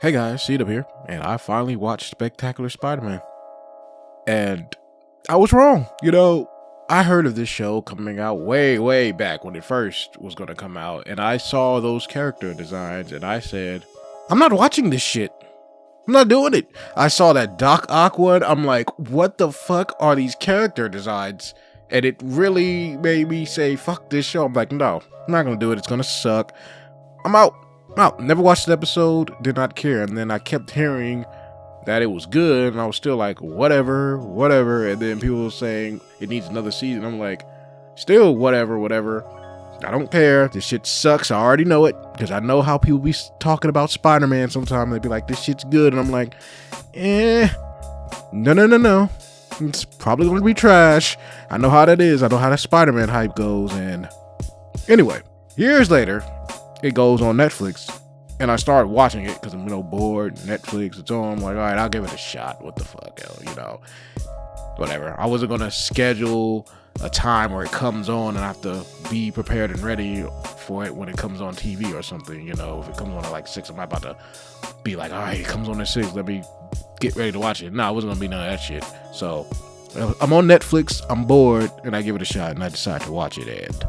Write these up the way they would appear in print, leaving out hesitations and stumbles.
Hey guys, Seed up here, and I finally watched Spectacular Spider-Man. And I was wrong. I heard of this show coming out way back when it first was going to come out, and I saw those character designs, and I said, I'm not watching this shit. I'm not doing it. I saw that Doc Ock one. I'm like, what the fuck are these character designs? And it really made me say, fuck this show. I'm like, no, I'm not going to do it. It's going to suck. I'm out. Never watched the episode, did not care. And then I kept hearing that it was good, and I was still like, whatever. And then people were saying it needs another season. I'm like, still whatever. I don't care. This shit sucks. I already know it, because I know how people be talking about Spider-Man sometimes. They'd be like, this shit's good. And I'm like, no. It's probably going to be trash. I know how that is. I know how that Spider-Man hype goes. And anyway, years later, it goes on Netflix, and I started watching it because I'm bored. Netflix, it's on. I'm like, all right, I'll give it a shot. What the fuck, whatever. I wasn't gonna schedule a time where it comes on and I have to be prepared and ready for it when it comes on TV or something. If it comes on at like 6, I'm not about to be like, all right, it comes on at 6. Let me get ready to watch it. No, I wasn't gonna be none of that shit. So I'm on Netflix. I'm bored, and I give it a shot, and I decide to watch it. And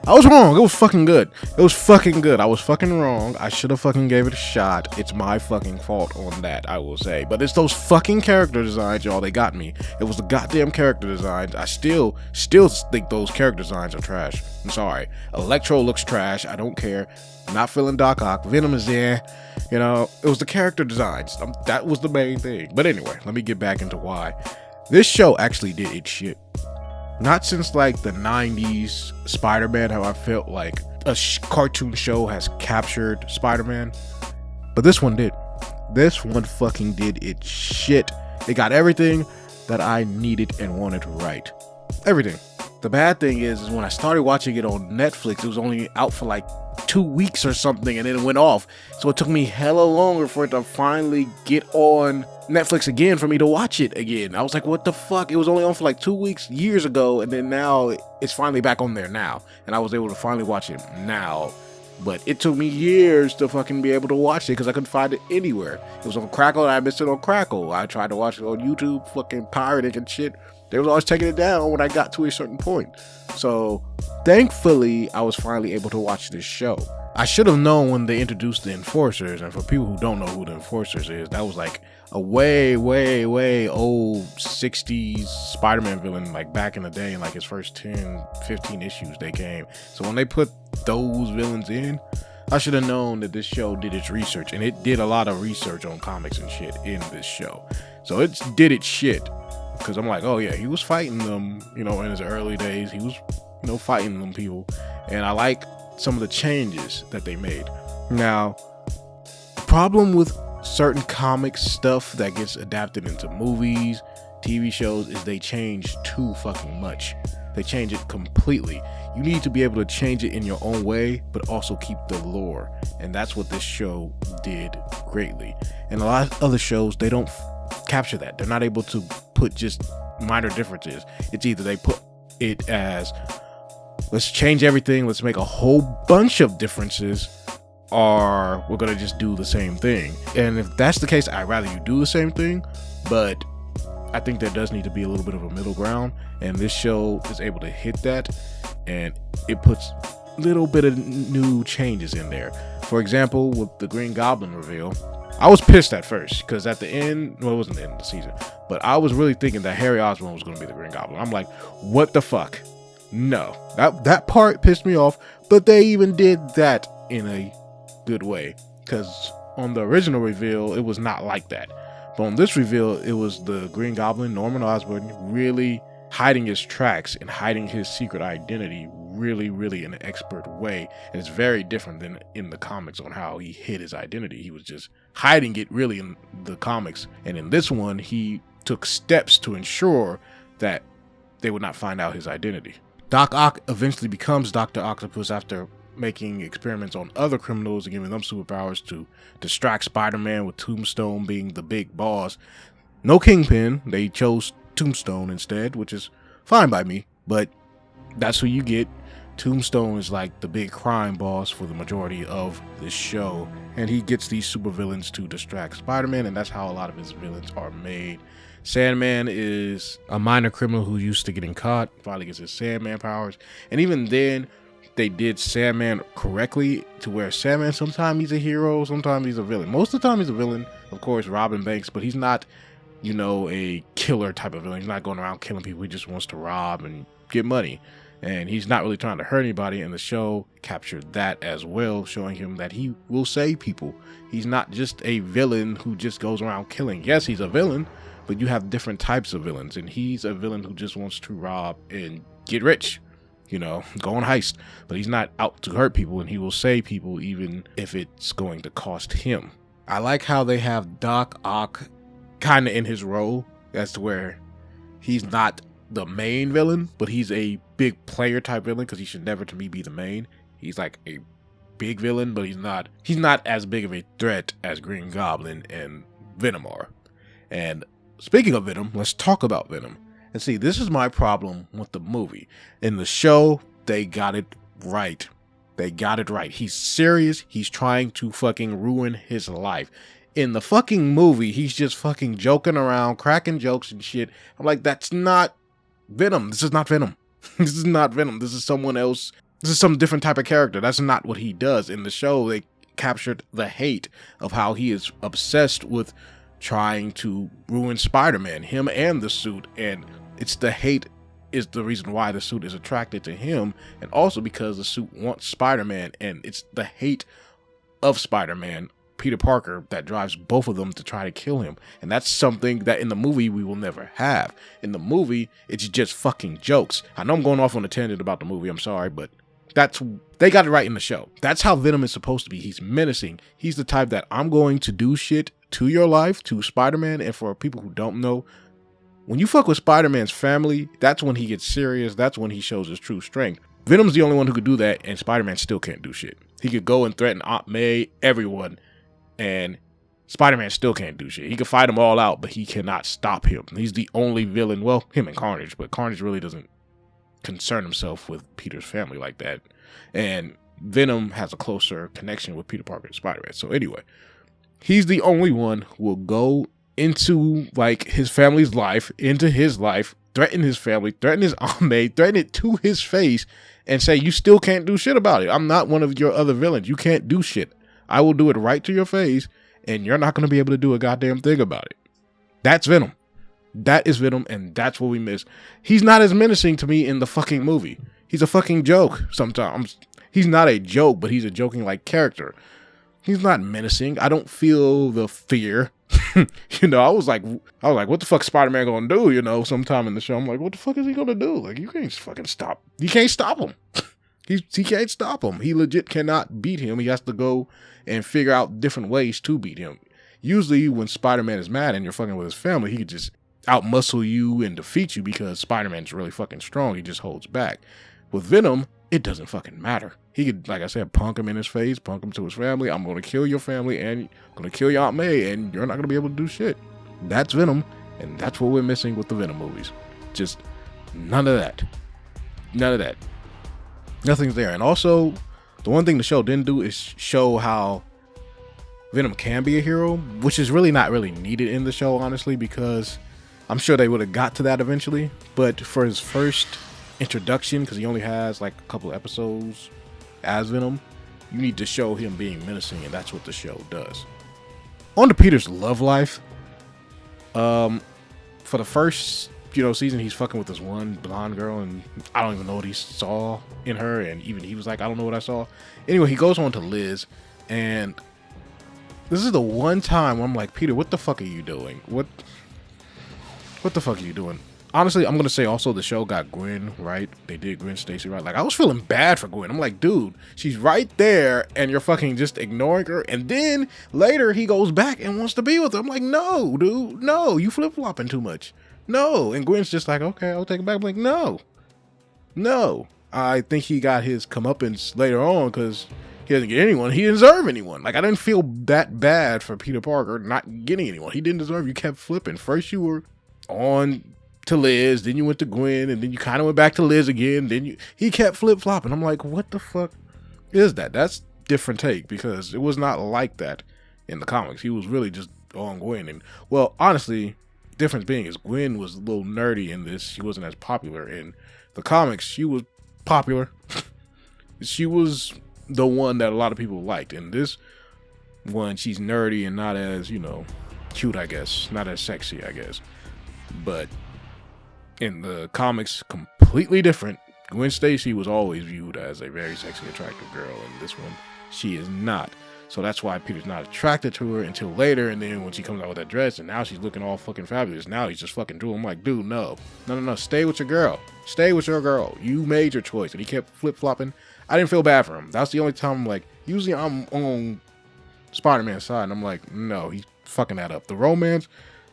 I was wrong. It was fucking good. I was fucking wrong. I should have fucking gave it a shot. It's my fucking fault on that, I will say. But it's those fucking character designs, y'all. They got me. It was the goddamn character designs. I still think those character designs are trash. I'm sorry. Electro looks trash. I don't care. I'm not feeling Doc Ock. Venom is there. It was the character designs. That was the main thing. But anyway, let me get back into why. This show actually did its shit. Not since like the 90s Spider-Man have I felt like a cartoon show has captured Spider-Man. But this one did. This one fucking did its shit. It got everything that I needed and wanted right. Everything. The bad thing is when I started watching it on Netflix, it was only out for like 2 weeks or something, and then it went off. So it took me hella longer for it to finally get on Netflix again for me to watch it again. I was like, what the fuck? It was only on for like 2 weeks years ago, and then now it's finally back on there now. And I was able to finally watch it now. But it took me years to fucking be able to watch it because I couldn't find it anywhere. It was on Crackle, and I missed it on Crackle. I tried to watch it on YouTube, fucking pirating and shit. They was always taking it down when I got to a certain point. So thankfully, I was finally able to watch this show. I should have known when they introduced the Enforcers, and for people who don't know who the Enforcers is, that was like a way old 60s Spider-Man villain, like back in the day, in like his first 10, 15 issues they came. So when they put those villains in, I should have known that this show did its research, and it did a lot of research on comics and shit in this show. So it did its shit. Because I'm like, oh yeah, he was fighting them, in his early days. He was, fighting them people. And I like some of the changes that they made. Now, the problem with certain comic stuff that gets adapted into movies, TV shows, is they change too fucking much. They change it completely. You need to be able to change it in your own way, but also keep the lore. And that's what this show did greatly. And a lot of other shows, they don't capture that. They're not able to put just minor differences. It's either they put it as, let's change everything, let's make a whole bunch of differences, or we're gonna just do the same thing. And if that's the case, I'd rather you do the same thing, but I think there does need to be a little bit of a middle ground, and this show is able to hit that, and it puts little bit of new changes in there. For example, with the Green Goblin reveal, I was pissed at first, because at the end, well, it wasn't the end of the season, but I was really thinking that Harry Osborn was going to be the Green Goblin. I'm like, what the fuck? No. That part pissed me off, but they even did that in a good way, because on the original reveal, it was not like that. But on this reveal, it was the Green Goblin, Norman Osborn, really hiding his tracks and hiding his secret identity really in an expert way. And it's very different than in the comics on how he hid his identity. He was just hiding it really in the comics. And in this one, he took steps to ensure that they would not find out his identity. Doc Ock eventually becomes Dr. Octopus after making experiments on other criminals and giving them superpowers to distract Spider-Man, with Tombstone being the big boss. No Kingpin. They chose Tombstone instead, which is fine by me, but that's who you get. Tombstone is like the big crime boss for the majority of this show, and he gets these supervillains to distract Spider-Man, and that's how a lot of his villains are made. Sandman is a minor criminal who used to getting caught, finally gets his Sandman powers, and even then, they did Sandman correctly to where Sandman, sometimes he's a hero, sometimes he's a villain. Most of the time he's a villain, of course, Robin Banks, but he's not, you know, a killer type of villain. He's not going around killing people. He just wants to rob and get money. And he's not really trying to hurt anybody, and the show captured that as well, showing him that he will save people. He's not just a villain who just goes around killing. Yes, he's a villain, but you have different types of villains, and he's a villain who just wants to rob and get rich. You know, go on heist, but he's not out to hurt people, and he will save people even if it's going to cost him. I like how they have Doc Ock kind of in his role as to where he's not the main villain, but he's a big player type villain, because he should never to me be the main. He's like a big villain, but he's not as big of a threat as Green Goblin and Venom are. And speaking of Venom, let's talk about Venom. And see, this is my problem with the movie. In the show, they got it right. They got it right. He's serious. He's trying to fucking ruin his life. In the fucking movie, he's just fucking joking around, cracking jokes and shit. I'm like, that's not Venom. This is not Venom. This is not Venom. This is someone else. This is some different type of character. That's not what he does. In the show, they captured the hate of how he is obsessed with trying to ruin Spider-Man, him and the suit, and it's the hate is the reason why the suit is attracted to him, and also because the suit wants Spider-Man, and it's the hate of Spider-Man, Peter Parker, that drives both of them to try to kill him. And that's something that in the movie we will never have. In the movie, it's just fucking jokes. I know I'm going off on a tangent about the movie, I'm sorry, but they got it right in the show. That's how Venom is supposed to be. He's menacing. He's the type that I'm going to do shit to your life, to Spider-Man. And for people who don't know, when you fuck with Spider-Man's family, that's when he gets serious. That's when he shows his true strength. Venom's the only one who could do that, and Spider-Man still can't do shit. He could go and threaten Aunt May, everyone, and Spider-Man still can't do shit. He could fight them all out, but he cannot stop him. He's the only villain, well, him and Carnage, but Carnage really doesn't concern himself with Peter's family like that. And Venom has a closer connection with Peter Parker and Spider-Man. So anyway, he's the only one who will go into like his family's life, into his life, threaten his family, threaten his Aunt May, threaten it to his face, and say, you still can't do shit about it. I'm not one of your other villains. You can't do shit. I will do it right to your face, and you're not going to be able to do a goddamn thing about it. That's Venom. That is Venom, and that's what we miss. He's not as menacing to me in the fucking movie. He's a fucking joke sometimes. He's not a joke, but he's a joking like character. He's not menacing. I don't feel the fear. You know, I was like, what the fuck is Spider-Man gonna do? You know, sometime in the show, I'm like, what the fuck is he gonna do? Like, you can't fucking stop. You can't stop him. He can't stop him. He legit cannot beat him. He has to go and figure out different ways to beat him. Usually, when Spider-Man is mad and you're fucking with his family, he could just outmuscle you and defeat you because Spider-Man's really fucking strong. He just holds back. With Venom, it doesn't fucking matter. He could, like I said, punk him in his face, punk him to his family. I'm going to kill your family and I'm going to kill your Aunt May, and you're not going to be able to do shit. That's Venom, and that's what we're missing with the Venom movies. Just none of that. None of that. Nothing's there. And also, the one thing the show didn't do is show how Venom can be a hero, which is really not really needed in the show, honestly, because I'm sure they would have got to that eventually. But for his first introduction, because he only has like a couple of episodes as Venom, you need to show him being menacing, and that's what the show does. On to Peter's love life. For the first season, he's fucking with this one blonde girl, and I don't even know what he saw in her, and even he was like, I don't know what I saw. Anyway, he goes on to Liz, and this is the one time where I'm like, Peter, what the fuck are you doing? What the fuck are you doing? Honestly, I'm going to say also the show got Gwen right. They did Gwen Stacy right. Like, I was feeling bad for Gwen. I'm like, dude, she's right there and you're fucking just ignoring her. And then later he goes back and wants to be with her. I'm like, no, dude, no, you flip-flopping too much. No. And Gwen's just like, okay, I'll take it back. I'm like, no. I think he got his comeuppance later on because he doesn't get anyone. He didn't deserve anyone. Like, I didn't feel that bad for Peter Parker not getting anyone. He didn't deserve. You kept flipping. First you were on to Liz, then you went to Gwen, and then you kind of went back to Liz again. He kept flip flopping. I'm like, what the fuck is that? That's different take, because it was not like that in the comics. He was really just on Gwen, and well, honestly, difference being is Gwen was a little nerdy in this. She wasn't as popular in the comics. She was popular. She was the one that a lot of people liked. In this one, she's nerdy and not as, cute, I guess, not as sexy, I guess, but in the comics, completely different. Gwen Stacy was always viewed as a very sexy, attractive girl. In this one, she is not. So that's why Peter's not attracted to her until later. And then when she comes out with that dress, and now she's looking all fucking fabulous. Now he's just fucking drooling. I'm like, dude, no. Stay with your girl. Stay with your girl. You made your choice. And he kept flip-flopping. I didn't feel bad for him. That's the only time I'm like, usually I'm on Spider-Man's side. And I'm like, no, he's fucking that up. The romance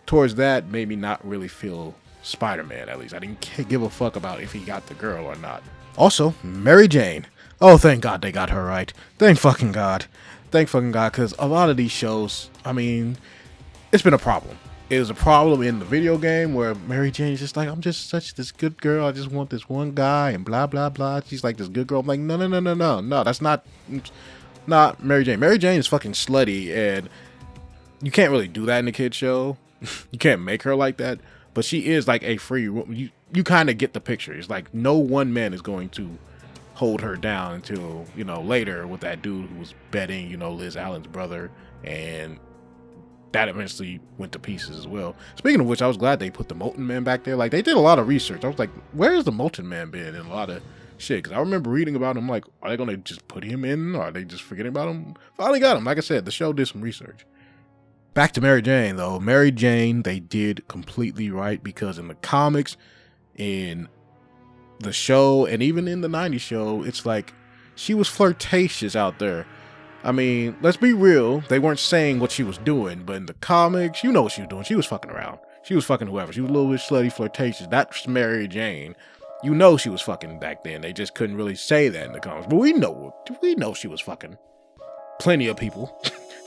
towards that made me not really feel Spider-Man, at least. I didn't give a fuck about if he got the girl or not. Also, Mary Jane. Oh, thank God they got her right. Thank fucking God. Thank fucking God, because a lot of these shows, I mean, it's been a problem. It was a problem in the video game where Mary Jane's just like, I'm just such this good girl. I just want this one guy and blah, blah, blah. She's like this good girl. I'm like, no. That's not Mary Jane. Mary Jane is fucking slutty, and you can't really do that in a kid's show. You can't make her like that. But she is like a free, you kind of get the picture. It's like no one man is going to hold her down until, later with that dude who was betting, Liz Allen's brother. And that eventually went to pieces as well. Speaking of which, I was glad they put the Molten Man back there. Like, they did a lot of research. I was like, where's the Molten Man been in a lot of shit? Because I remember reading about him, like, are they going to just put him in? Or are they just forgetting about him? Finally got him. Like I said, the show did some research. Back to Mary Jane, though. Mary Jane, they did completely right, because in the comics, in the show, and even in the 90s show, it's like she was flirtatious out there. I mean, let's be real. They weren't saying what she was doing, but in the comics, you know what she was doing. She was fucking around. She was fucking whoever. She was a little bit slutty, flirtatious. That's Mary Jane. You know she was fucking back then. They just couldn't really say that in the comics. But we know she was fucking plenty of people.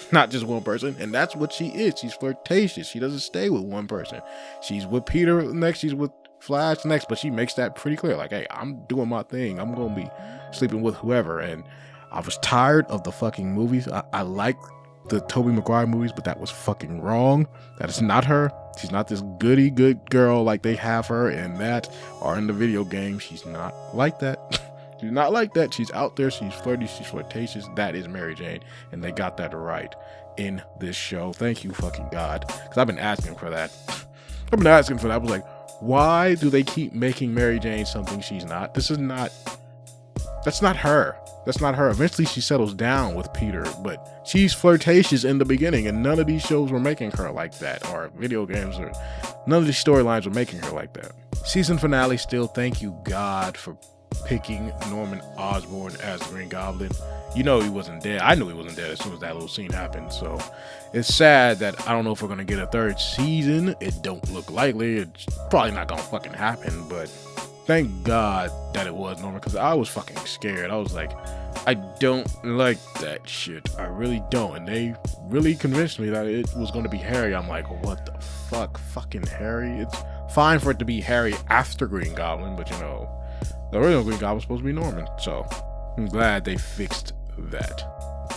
Not just one person, and that's what she is. She's flirtatious. She doesn't stay with one person. She's with Peter next, she's with Flash next, but she makes that pretty clear. Like, hey, I'm doing my thing. I'm gonna be sleeping with whoever. And I was tired of the fucking movies. I like the Tobey Maguire movies, but that was fucking wrong. That is not her. She's not this goody good girl like they have her in that or in the video game. She's not like that. She's not like that. She's out there. She's flirty. She's flirtatious. That is Mary Jane. And they got that right in this show. Thank you, fucking God. Because I've been asking for that. I was like, why do they keep making Mary Jane something she's not? That's not her. That's not her. Eventually she settles down with Peter, but she's flirtatious in the beginning, and none of these shows were making her like that, or video games, or none of these storylines were making her like that. Season finale still, thank you, God, for picking Norman Osborn as the Green Goblin. He wasn't dead. I knew he wasn't dead as soon as that little scene happened. So it's sad that I don't know if we're gonna get a third season. It don't look likely. It's probably not gonna fucking happen, but thank God that it was Norman, because I was fucking scared. I was like, I don't like that shit. I really don't. And they really convinced me that it was gonna be Harry. I'm like, what the fuck? Fucking Harry? It's fine for it to be Harry after Green Goblin, but the original Green Goblin was supposed to be Norman. So I'm glad they fixed that.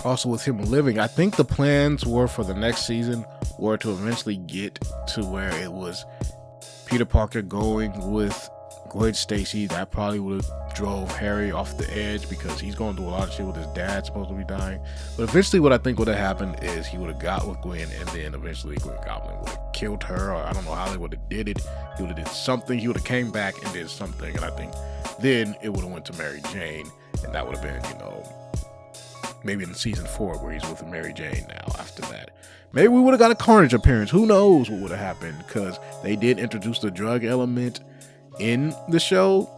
Also, with him living, I think the plans were for the next season were to eventually get to where it was Peter Parker going with Gwen Stacy. That probably would have drove Harry off the edge, because he's going through a lot of shit with his dad supposed to be dying. But eventually what I think would have happened is he would have got with Gwen, and then eventually Green Goblin would have killed her, or I don't know how they would have did it. He would have did something. He would have came back and did something, and I think then it would have went to Mary Jane, and that would have been, maybe in season 4 where he's with Mary Jane now after that. Maybe we would have got a Carnage appearance. Who knows what would have happened, because they did introduce the drug element in the show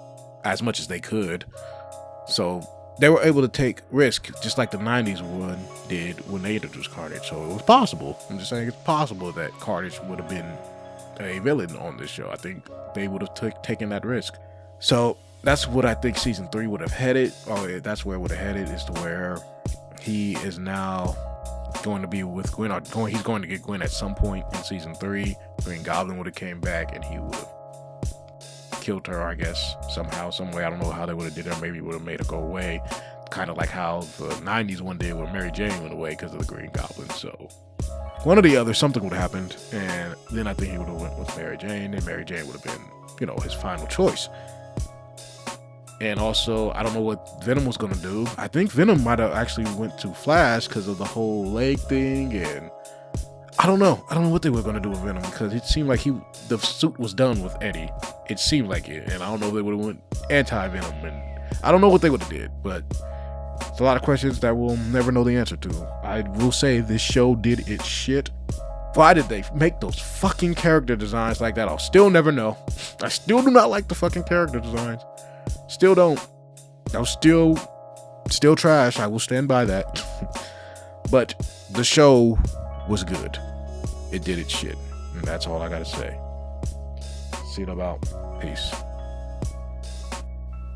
as much as they could. So they were able to take risk, just like the 90s one did when they introduced Carnage. So it was possible. I'm just saying it's possible that Carnage would have been a villain on this show. I think they would have taken that risk. So that's what I think season 3 would have headed. That's where it would have headed, is to where he is now going to be with Gwen, or he's going to get Gwen at some point in season 3. Green Goblin would have came back, and he would have killed her, I guess, somehow, some way. I don't know how they would have did it. Maybe would have made her go away. Kind of like how the 90s one did when Mary Jane went away because of the Green Goblin. So one or the other, something would have happened. And then I think he would have went with Mary Jane, and Mary Jane would have been, you know, his final choice. And also, I don't know what Venom was going to do. I think Venom might have actually went to Flash because of the whole leg thing. And I don't know. I don't know what they were going to do with Venom because it seemed like the suit was done with Eddie. It seemed like it. And I don't know if they would have went anti-Venom. And I don't know what they would have did. But it's a lot of questions that we'll never know the answer to. I will say this show did its shit. Why did they make those fucking character designs like that? I'll still never know. I still do not like the fucking character designs. Still don't. That was still trash. I will stand by that. But the show was good. It did its shit. And that's all I gotta say. See you about. Peace.